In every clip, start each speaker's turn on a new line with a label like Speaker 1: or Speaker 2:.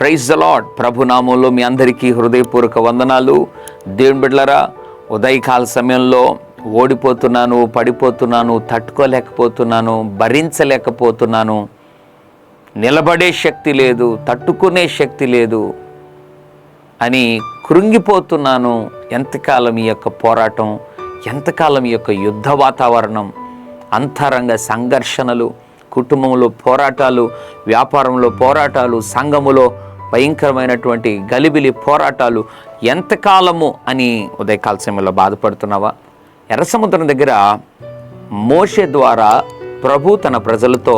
Speaker 1: Praise the Lord. ప్రభునామంలో మీ అందరికీ హృదయపూర్వక వందనాలు. దేవుని బిడ్డలారా, ఉదయకాల సమయంలో ఓడిపోతున్నాను, పడిపోతున్నాను, తట్టుకోలేకపోతున్నాను, భరించలేకపోతున్నాను, నిలబడే శక్తి లేదు, తట్టుకునే శక్తి లేదు అని కృంగిపోతున్నాను. ఎంతకాలం ఈ యొక్క పోరాటం, ఎంతకాలం ఈ యొక్క యుద్ధ వాతావరణం, అంతరంగ సంఘర్షణలు, కుటుంబంలో పోరాటాలు, వ్యాపారంలో పోరాటాలు, సంఘములో భయంకరమైనటువంటి గలిబిలి పోరాటాలు ఎంతకాలము అని ఉదయకాల సమయంలో బాధపడుతున్నావా? ఎర్ర సముద్రం దగ్గర మోషే ద్వారా ప్రభు తన ప్రజలతో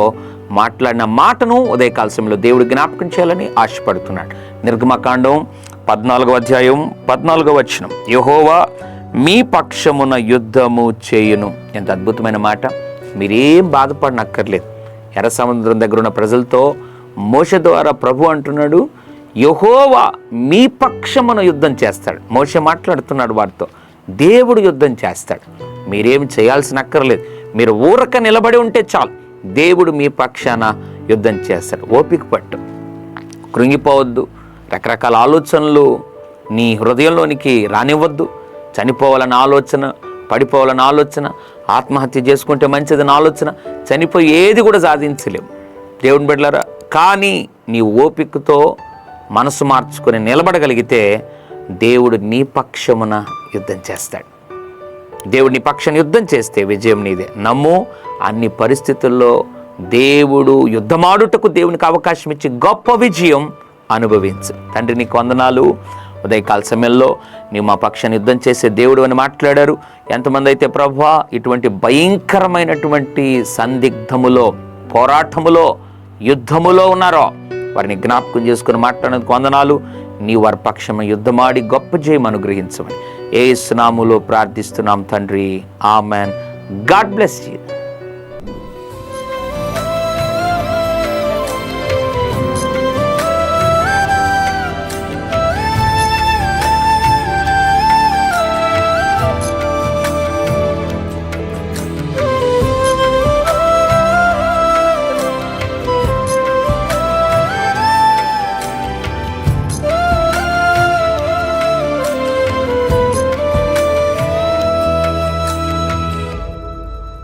Speaker 1: మాట్లాడిన మాటను ఉదయకాల సమయంలో దేవుడు జ్ఞాపకం చేయాలని ఆశపడుతున్నాడు. నిర్గమకాండం 14వ అధ్యాయం 14వ వచనం, యెహోవా మీ పక్షమున యుద్ధము చేయును. ఎంత అద్భుతమైన మాట. మీరేం బాధపడనక్కర్లేదు. ఎర్ర సముద్రం దగ్గర ఉన్న ప్రజలతో మోషే ద్వారా ప్రభు అంటున్నాడు, యెహోవా మీ పక్షమున యుద్ధం చేస్తాడు. మోషే మాట్లాడుతున్నాడు వారితో, దేవుడు యుద్ధం చేస్తాడు. మీరేం చేయాల్సిన అక్కర్లేదు. మీరు ఊరక నిలబడి ఉంటే చాలు, దేవుడు మీ పక్షాన యుద్ధం చేస్తాడు. ఓపిక పట్టు, కృంగిపోవద్దు. రకరకాల ఆలోచనలు నీ హృదయంలోనికి రానివ్వద్దు. చనిపోవాలన్న ఆలోచన, పడిపోవాలన్న ఆలోచన, ఆత్మహత్య చేసుకుంటే మంచిదన్న ఆలోచన, చనిపోయి ఏది కూడా సాధించలేము దేవుని బిడ్డలారా. కానీ నీ ఓపికతో మనసు మార్చుకొని నిలబడగలిగితే దేవుడు నీ పక్షమున యుద్ధం చేస్తాడు. దేవుడు నీ పక్షాన యుద్ధం చేస్తే విజయం నీదే. నమ్ము. అన్ని పరిస్థితుల్లో దేవుడు యుద్ధమాడుటకు దేవునికి అవకాశం ఇచ్చి గొప్ప విజయం అనుభవించు. తండ్రి నీకు వందనాలు. ఉదయకాల సమయంలో నీవు మా పక్షాన్ని యుద్ధం చేసే దేవుడు అని మాట్లాడారు. ఎంతమంది అయితే ప్రభువా ఇటువంటి భయంకరమైనటువంటి సందిగ్ధములో, పోరాటములో, యుద్ధములో ఉన్నారో వారిని జ్ఞాపకం చేసుకుని మాట్లాడేందుకు వందనాలు. నీ వారి పక్షము యుద్ధమాడి గొప్ప జయం అనుగ్రహించమని యేసు నామములో ప్రార్థిస్తున్నాం తండ్రి. ఆమెన్. God bless you.